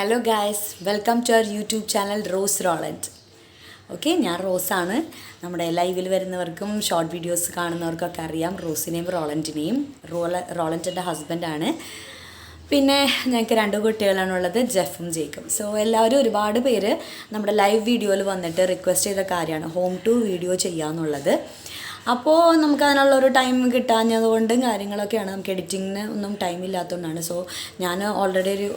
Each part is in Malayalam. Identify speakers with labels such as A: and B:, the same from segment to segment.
A: Hello guys, welcome to our YouTube channel Rose റോളൻറ്റ്. ഓക്കെ, ഞാൻ റോസാണ്. നമ്മുടെ ലൈവിൽ വരുന്നവർക്കും ഷോർട്ട് വീഡിയോസ് കാണുന്നവർക്കൊക്കെ അറിയാം റോസിനെയും റോളൻറ്റിനെയും. റോളൻറ്റ് എൻ്റെ ഹസ്ബൻഡാണ്. പിന്നെ ഞങ്ങൾക്ക് 2 കുട്ടികളാണുള്ളത്, ജെഫും ജേക്കും. സോ എല്ലാവരും ഒരുപാട് പേര് നമ്മുടെ ലൈവ് വീഡിയോയിൽ വന്നിട്ട് റിക്വസ്റ്റ് ചെയ്ത കാര്യമാണ് ഹോം ടൂർ വീഡിയോ ചെയ്യാമെന്നുള്ളത്. അപ്പോൾ നമുക്ക് അതിനുള്ളൊരു ടൈം കിട്ടാഞ്ഞതുകൊണ്ടും കാര്യങ്ങളൊക്കെയാണ്. നമുക്ക് എഡിറ്റിങ്ങിന് ഒന്നും ടൈം ഇല്ലാത്തതുകൊണ്ടാണ്. സോ ഞാൻ ഓൾറെഡി ഒരു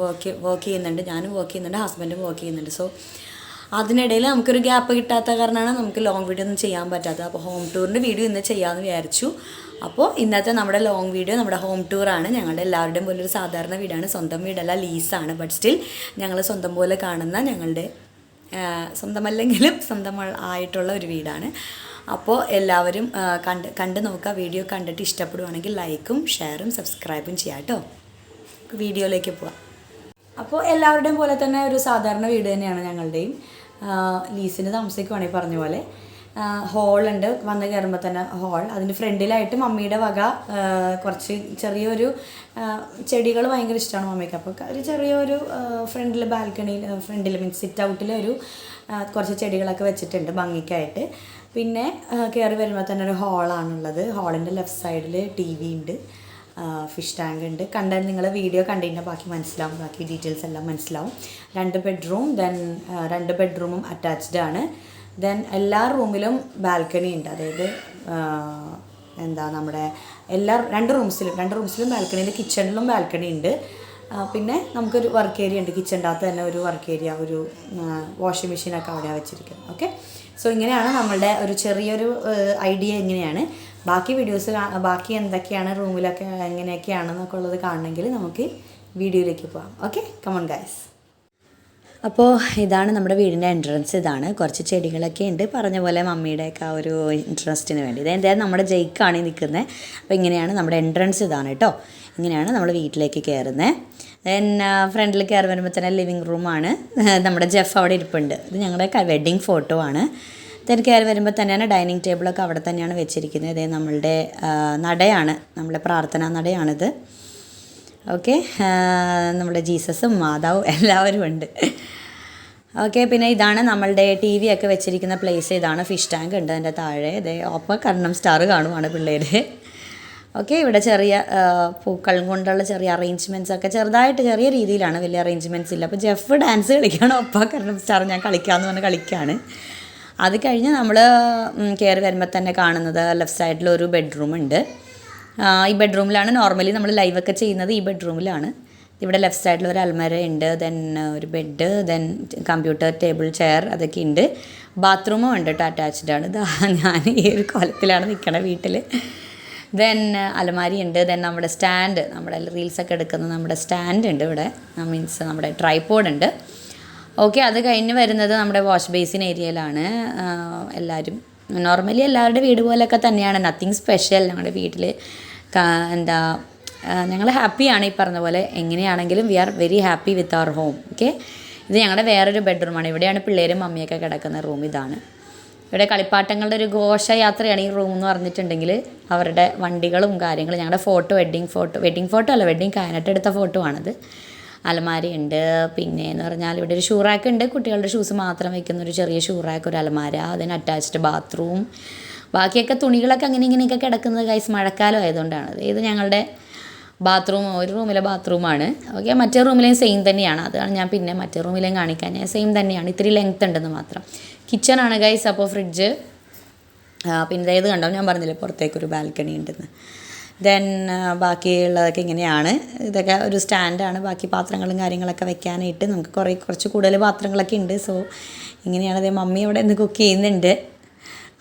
A: വർക്ക് ചെയ്യുന്നുണ്ട്, ഞാനും വർക്ക് ചെയ്യുന്നുണ്ട്, ഹസ്ബൻഡും വർക്ക് ചെയ്യുന്നുണ്ട്. സോ അതിനിടയിൽ നമുക്കൊരു ഗ്യാപ്പ് കിട്ടാത്ത കാരണമാണ് നമുക്ക് ലോങ് വീഡിയോ ഒന്നും ചെയ്യാൻ പറ്റാത്തത്. അപ്പോൾ ഹോം ടൂറിൻ്റെ വീഡിയോ ഇന്ന് ചെയ്യാമെന്ന് വിചാരിച്ചു. അപ്പോൾ ഇന്നത്തെ നമ്മുടെ ലോങ് വീഡിയോ നമ്മുടെ ഹോം ടൂറാണ്. ഞങ്ങളുടെ എല്ലാവരുടെയും പോലെ ഒരു സാധാരണ വീടാണ്, സ്വന്തം വീടല്ല, ലീസാണ്. ബട്ട് സ്റ്റിൽ ഞങ്ങൾ സ്വന്തം പോലെ കാണുന്ന, ഞങ്ങളുടെ സ്വന്തമല്ലെങ്കിലും സ്വന്തം ആയിട്ടുള്ള ഒരു വീടാണ്. അപ്പോൾ എല്ലാവരും കണ്ട് നോക്കുക. വീഡിയോ കണ്ടിട്ട് ഇഷ്ടപ്പെടുവാണെങ്കിൽ ലൈക്കും ഷെയറും സബ്സ്ക്രൈബും ചെയ്യാം കേട്ടോ. വീഡിയോയിലേക്ക് പോവാം. അപ്പോൾ എല്ലാവരുടെയും പോലെ തന്നെ ഒരു സാധാരണ വീട് തന്നെയാണ് ഞങ്ങളുടെയും. ലീസിന് താമസിക്കുവാണെങ്കിൽ പറഞ്ഞ പോലെ ഹോളുണ്ട്. വന്ന് കയറുമ്പോൾ തന്നെ ഹോൾ, അതിൻ്റെ ഫ്രണ്ടിലായിട്ട് മമ്മിയുടെ വക കുറച്ച് ചെറിയൊരു ചെടികൾ ഭയങ്കര ഇഷ്ടമാണ് മമ്മിക്ക്. അപ്പോൾ ഒരു ചെറിയൊരു ഫ്രണ്ടിൽ ബാൽക്കണിയിൽ, ഫ്രണ്ടിൽ മീൻസ് സിറ്റ് ഔട്ടിൽ ഒരു കുറച്ച് ചെടികളൊക്കെ വെച്ചിട്ടുണ്ട് ഭംഗിക്കായിട്ട്. പിന്നെ കയറി വരുമ്പോൾ തന്നെ ഒരു ഹോളാണുള്ളത്. ഹോളിൻ്റെ ലെഫ്റ്റ് സൈഡിൽ TV ഉണ്ട്, ഫിഷ് ടാങ്ക് ഉണ്ട്. നിങ്ങൾ വീഡിയോ കണ്ടതിൻ്റെ ബാക്കി മനസ്സിലാവും, ബാക്കി ഡീറ്റെയിൽസ് എല്ലാം മനസ്സിലാവും. 2 ബെഡ്റൂം, ദെൻ 2 ബെഡ്റൂമും അറ്റാച്ച്ഡ് ആണ്. ദെൻ എല്ലാ റൂമിലും ബാൽക്കണി ഉണ്ട്. അതായത് നമ്മുടെ രണ്ട് റൂംസിലും ബാൽക്കണിയിൽ, കിച്ചണിലും ബാൽക്കണി ഉണ്ട്. പിന്നെ നമുക്കൊരു വർക്ക് ഏരിയ ഉണ്ട്. കിച്ചണിൻ്റെ അകത്ത് തന്നെ ഒരു വർക്ക് ഏരിയ, ഒരു വാഷിംഗ് മെഷീനൊക്കെ അവിടെയാണ് വെച്ചിരിക്കുന്നത്. ഓക്കെ, സോ ഇങ്ങനെയാണ് നമ്മളുടെ ഒരു ചെറിയൊരു ഐഡിയ. എങ്ങനെയാണ് ബാക്കി വീഡിയോസ്, ബാക്കി എന്തൊക്കെയാണ് റൂമിലൊക്കെ എങ്ങനെയൊക്കെയാണെന്നൊക്കെ ഉള്ളത് കാണണമെങ്കിൽ നമുക്ക് വീഡിയോയിലേക്ക് പോകാം. Okay, come on guys. അപ്പോൾ ഇതാണ് നമ്മുടെ വീടിൻ്റെ എൻട്രൻസ്. ഇതാണ്, കുറച്ച് ചെടികളൊക്കെ ഉണ്ട്, പറഞ്ഞ പോലെ മമ്മിയുടെയൊക്കെ ആ ഒരു ഇൻട്രസ്റ്റിന് വേണ്ടി. ഇതെന്തായാലും നമ്മുടെ ജയിക്കാണ് നിൽക്കുന്നത്. അപ്പോൾ ഇങ്ങനെയാണ് നമ്മുടെ എൻട്രൻസ്. ഇതാണ് കേട്ടോ, ഇങ്ങനെയാണ് നമ്മൾ വീട്ടിലേക്ക് കയറുന്നത്. ദെൻ ഫ്രണ്ടിൽ കയറി വരുമ്പോൾ തന്നെ ലിവിങ് റൂമാണ്. നമ്മുടെ ജെഫ് അവിടെ ഇരിപ്പുണ്ട്. ഇത് ഞങ്ങളുടെ വെഡ്ഡിങ് ഫോട്ടോ ആണ്. ദെൻ കയറി വരുമ്പോൾ തന്നെയാണ് ഡൈനിങ് ടേബിളൊക്കെ അവിടെ തന്നെയാണ് വെച്ചിരിക്കുന്നത്. ഇതേ നമ്മളുടെ നടയാണ്, നമ്മളുടെ പ്രാർത്ഥനാ നടയാണിത്. ഓക്കെ, നമ്മുടെ ജീസസും മാതാവും എല്ലാവരും ഉണ്ട്. ഓക്കെ, പിന്നെ ഇതാണ് നമ്മളുടെ TV ഒക്കെ വെച്ചിരിക്കുന്ന പ്ലേസ്. ഇതാണ് ഫിഷ് ടാങ്ക് ഉണ്ട് അതിൻ്റെ താഴെ. ഇതേ ഒപ്പം കണ്ണം സ്റ്റാർ കാണുവാണ് പിള്ളേർ. ഓക്കെ, ഇവിടെ ചെറിയ പൂക്കൾ കൊണ്ടുള്ള ചെറിയ അറേഞ്ച്മെൻറ്റ്സ് ഒക്കെ ചെറുതായിട്ട് ചെറിയ രീതിയിലാണ്, വലിയ അറേഞ്ച്മെൻറ്റ്സ് ഇല്ല. അപ്പോൾ ജെഫ് ഡാൻസ് കളിക്കുകയാണ്, ഒപ്പം കണ്ണം സ്റ്റാർ ഞാൻ കളിക്കാമെന്ന് പറഞ്ഞ് കളിക്കുകയാണ്. അത് കഴിഞ്ഞ് നമ്മൾ കയറി വരുമ്പോൾ തന്നെ കാണുന്നത് ലെഫ്റ്റ് സൈഡിൽ ഒരു ബെഡ്റൂം ഉണ്ട്. ഈ ബെഡ്റൂമിലാണ് നോർമലി നമ്മൾ ലൈവൊക്കെ ചെയ്യുന്നത്, ഈ ബെഡ്റൂമിലാണ്. ഇവിടെ ലെഫ്റ്റ് സൈഡിൽ ഒരു അൽമര ഉണ്ട്, ദെൻ ഒരു bed, then computer, table, chair അതൊക്കെ ഉണ്ട്. ബാത്റൂമും ഉണ്ട് കേട്ടോ, അറ്റാച്ച്ഡ് ആണ്. ഞാൻ ഈ ഒരു കോലത്തിലാണ് നിൽക്കണത് വീട്ടിൽ. ദെൻ അലമാരി ഉണ്ട്. ദെൻ നമ്മുടെ സ്റ്റാൻഡ്, നമ്മുടെ റീൽസൊക്കെ എടുക്കുന്ന നമ്മുടെ സ്റ്റാൻഡ് ഉണ്ട് ഇവിടെ, മീൻസ് നമ്മുടെ ട്രൈപോഡ് ഉണ്ട്. ഓക്കെ, അത് കഴിഞ്ഞ് വരുന്നത് നമ്മുടെ വാഷ് ബേസിൻ ഏരിയയിലാണ്. നോർമലി എല്ലാവരുടെ വീട് പോലെയൊക്കെ തന്നെയാണ്, നത്തിങ് സ്പെഷ്യൽ. ഞങ്ങളുടെ വീട്ടിൽ ഞങ്ങൾ ഹാപ്പിയാണ്. ഈ പറഞ്ഞ പോലെ എങ്ങനെയാണെങ്കിലും we are very happy with our home. Okay, ഇത് ഞങ്ങളുടെ വേറൊരു ബെഡ്റൂമാണ്. ഇവിടെയാണ് പിള്ളേരും മമ്മിയൊക്കെ കിടക്കുന്ന റൂം. ഇതാണ് ഇവിടെ കളിപ്പാട്ടങ്ങളുടെ ഒരു ഘോഷയാത്രയാണ് ഈ റൂം എന്ന് പറഞ്ഞിട്ടുണ്ടെങ്കിൽ. അവരുടെ വണ്ടികളും കാര്യങ്ങളും, ഞങ്ങളുടെ വെഡ്ഡിങ് ഫോട്ടോ അല്ല, വെഡ്ഡിങ് കഴിഞ്ഞിട്ട് എടുത്ത ഫോട്ടോ ആണിത്. അലമാരി ഉണ്ട്. പിന്നെ എന്ന് പറഞ്ഞാൽ ഇവിടെ ഒരു ഷൂ റാക്ക് ഉണ്ട്, കുട്ടികളുടെ ഷൂസ് മാത്രം വയ്ക്കുന്ന ഒരു ചെറിയ ഷൂ റാക്ക്, ഒരു അലമാര, അതിന് അറ്റാച്ച്ഡ് ബാത്റൂം. ബാക്കിയൊക്കെ തുണികളൊക്കെ അങ്ങനെ ഇങ്ങനെയൊക്കെ കിടക്കുന്നത് ഗൈസ് മഴക്കാലം ആയതുകൊണ്ടാണ്. ഇത് ഞങ്ങളുടെ ബാത്റൂം, ഒരു റൂമിലെ ബാത്റൂമാണ്. ഓക്കെ, മറ്റേ റൂമിലെയും സെയിം തന്നെയാണ്. അതാണ് ഞാൻ പിന്നെ മറ്റേ റൂമിലെയും കാണിക്കാൻ, സെയിം തന്നെയാണ്, ഇത്തിരി ലെങ്ത് ഉണ്ടെന്ന് മാത്രം. കിച്ചണാണ് ഗൈസ്. അപ്പോൾ ഫ്രിഡ്ജ്, പിന്നെ ഇത് കണ്ടോ, ഞാൻ പറഞ്ഞില്ലേ പുറത്തേക്കൊരു ബാൽക്കണി ഉണ്ടെന്ന്. ദെൻ ബാക്കിയുള്ളതൊക്കെ ഇങ്ങനെയാണ്. ഇതൊക്കെ ഒരു സ്റ്റാൻഡാണ്, ബാക്കി പാത്രങ്ങളും കാര്യങ്ങളൊക്കെ വെക്കാനായിട്ട്. നമുക്ക് കുറച്ച് കൂടുതൽ പാത്രങ്ങളൊക്കെ ഉണ്ട്. സോ ഇങ്ങനെയാണ്. അതേ മമ്മി അവിടെ നിന്ന് കുക്ക് ചെയ്യുന്നുണ്ട്.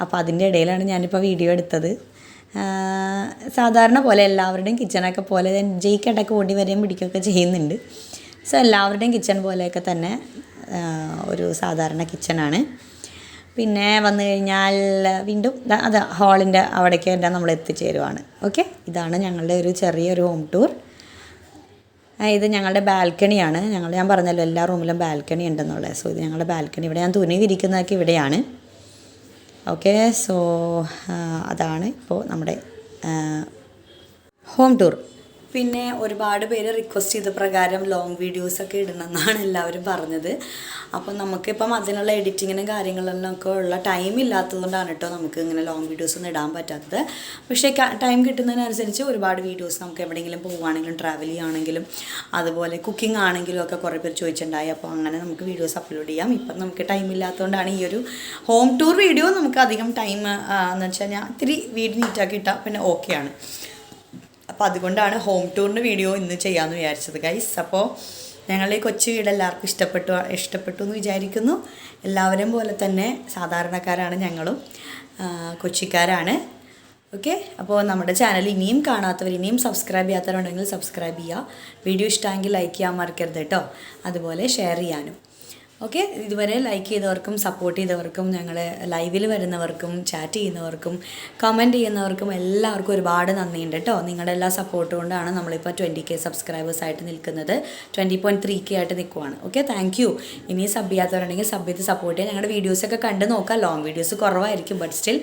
A: അപ്പോൾ അതിൻ്റെ ഇടയിലാണ് ഞാനിപ്പോൾ വീഡിയോ എടുത്തത്. സാധാരണ പോലെ എല്ലാവരുടെയും കിച്ചണൊക്കെ പോലെ ജയിക്കട്ടൊക്കെ ഓടി വരെയും പിടിക്കുകയൊക്കെ ചെയ്യുന്നുണ്ട്. സോ എല്ലാവരുടെയും കിച്ചൺ പോലെയൊക്കെ തന്നെ ഒരു സാധാരണ കിച്ചണാണ്. പിന്നെ വന്നു കഴിഞ്ഞാൽ വീണ്ടും അത് ഹാളിൻ്റെ അവിടേക്ക് തന്നെ നമ്മൾ എത്തിച്ചേരുവാണ്. ഓക്കെ, ഇതാണ് ഞങ്ങളുടെ ഒരു ചെറിയൊരു ഹോം ടൂർ. ഇത് ഞങ്ങളുടെ ബാൽക്കണിയാണ്. ഞാൻ പറഞ്ഞല്ലോ എല്ലാ റൂമിലും ബാൽക്കണി ഉണ്ടെന്നുള്ളത്. സോ ഇത് ഞങ്ങളുടെ ബാൽക്കണി. ഇവിടെ ഞാൻ തുണി വിരിക്കുന്നതൊക്കെ ഇവിടെയാണ്. ഓക്കെ, സോ അതാണ് ഇപ്പോൾ നമ്മുടെ ഹോം ടൂർ. പിന്നെ ഒരുപാട് പേര് റിക്വസ്റ്റ് ചെയ്ത പ്രകാരം ലോങ് വീഡിയോസൊക്കെ ഇടണമെന്നാണ് എല്ലാവരും പറഞ്ഞത്. അപ്പം നമുക്കിപ്പം അതിനുള്ള എഡിറ്റിങ്ങിനും കാര്യങ്ങളിലൊക്കെ ഉള്ള ടൈം ഇല്ലാത്തതുകൊണ്ടാണ് കേട്ടോ നമുക്ക് ഇങ്ങനെ ലോങ് വീഡിയോസ് ഒന്നും ഇടാൻ പറ്റാത്തത്. പക്ഷേ ടൈം കിട്ടുന്നതിനനുസരിച്ച് ഒരുപാട് വീഡിയോസ് നമുക്ക് എവിടെയെങ്കിലും പോവുകയാണെങ്കിലും ട്രാവൽ ചെയ്യുകയാണെങ്കിലും അതുപോലെ കുക്കിംഗ് ആണെങ്കിലും ഒക്കെ കുറേ പേര് ചോദിച്ചിട്ടുണ്ടായി. അപ്പോൾ അങ്ങനെ നമുക്ക് വീഡിയോസ് അപ്ലോഡ് ചെയ്യാം. ഇപ്പം നമുക്ക് ടൈം ഇല്ലാത്തതുകൊണ്ടാണ് ഈ ഒരു ഹോം ടൂർ വീഡിയോ നമുക്ക് അധികം ടൈം എന്ന് വെച്ച് കഴിഞ്ഞാൽ ഇത്തിരി വീട് നീറ്റാക്കി ഇട്ടാൽ പിന്നെ ഓക്കെയാണ്. അപ്പോൾ അതുകൊണ്ടാണ് ഹോം ടൂറിൻ്റെ വീഡിയോ ഇന്ന് ചെയ്യാമെന്ന് വിചാരിച്ചത് ഗൈസ്. അപ്പോൾ ഞങ്ങളുടെ ഈ കൊച്ചു വീട് എല്ലാവർക്കും ഇഷ്ടപ്പെട്ടു എന്ന് വിചാരിക്കുന്നു. എല്ലാവരും പോലെ തന്നെ സാധാരണക്കാരാണ് ഞങ്ങളും, കൊച്ചിക്കാരാണ്. ഓക്കെ, അപ്പോൾ നമ്മുടെ ചാനൽ ഇനിയും കാണാത്തവർ, ഇനിയും സബ്സ്ക്രൈബ് ചെയ്യാത്തവരുണ്ടെങ്കിൽ സബ്സ്ക്രൈബ് ചെയ്യുക. വീഡിയോ ഇഷ്ടമെങ്കിൽ ലൈക്ക് ചെയ്യാൻ മറക്കരുത് കേട്ടോ. അതുപോലെ ഷെയർ ചെയ്യാനും. ഓക്കെ, ഇതുവരെ ലൈക്ക് ചെയ്തവർക്കും സപ്പോർട്ട് ചെയ്തവർക്കും ഞങ്ങളെ ലൈവിൽ വരുന്നവർക്കും ചാറ്റ് ചെയ്യുന്നവർക്കും കമൻറ്റ് ചെയ്യുന്നവർക്കും എല്ലാവർക്കും ഒരുപാട് നന്ദിയുണ്ട് കേട്ടോ. നിങ്ങളുടെ എല്ലാ സപ്പോർട്ട് കൊണ്ടാണ് നമ്മളിപ്പോൾ 20K സബ്സ്ക്രൈബേഴ്സായിട്ട് നിൽക്കുന്നത്. 20.3K ആയിട്ട് നിൽക്കുവാണ്. Okay, thank you. ഇനി സബ് ചെയ്യാത്തവരുണ്ടെങ്കിൽ സബ് ചെയ്ത് സപ്പോർട്ട് ചെയ്യുക. ഞങ്ങളുടെ വീഡിയോസൊക്കെ കണ്ട് നോക്കാം. ലോങ് വീഡിയോസ് കുറവായിരിക്കും, ബട്ട് സ്റ്റിൽ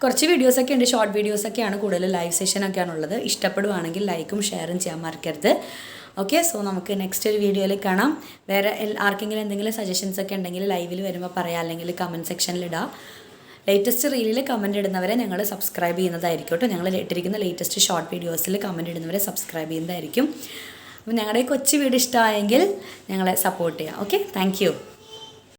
A: കുറച്ച് വീഡിയോസൊക്കെ ഉണ്ട്. ഷോർട്ട് വീഡിയോസൊക്കെയാണ് കൂടുതൽ, ലൈവ് സെഷനൊക്കെയാണുള്ളത്. ഇഷ്ടപ്പെടുവാണെങ്കിൽ ലൈക്കും ഷെയറും ചെയ്യാൻ മറക്കരുത്. ഓക്കെ, സോ നമുക്ക് നെക്സ്റ്റ് ഒരു വീഡിയോയിൽ കാണാം. വേറെ ആർക്കെങ്കിലും എന്തെങ്കിലും സജഷൻസ് ഒക്കെ ഉണ്ടെങ്കിൽ ലൈവിൽ വരുമ്പോൾ പറയാം, അല്ലെങ്കിൽ കമൻറ്റ് സെക്ഷനിൽ ഇടാം. ലേറ്റസ്റ്റ് റീലിൽ കമൻറ്റ് ഇടുന്നവരെ ഞങ്ങൾ സബ്സ്ക്രൈബ് ചെയ്യുന്നതായിരിക്കും കേട്ടോ. ഞങ്ങൾ ഇട്ടിരിക്കുന്ന ലേറ്റസ്റ്റ് ഷോർട്ട് വീഡിയോസിൽ കമൻറ്റ് ഇടുന്നവരെ സബ്സ്ക്രൈബ് ചെയ്യുന്നതായിരിക്കും. അപ്പോൾ ഞങ്ങളുടെ കൊച്ചു വീഡിയോ ഇഷ്ടമായെങ്കിൽ ഞങ്ങളെ സപ്പോർട്ട് ചെയ്യാം. Okay, thank you.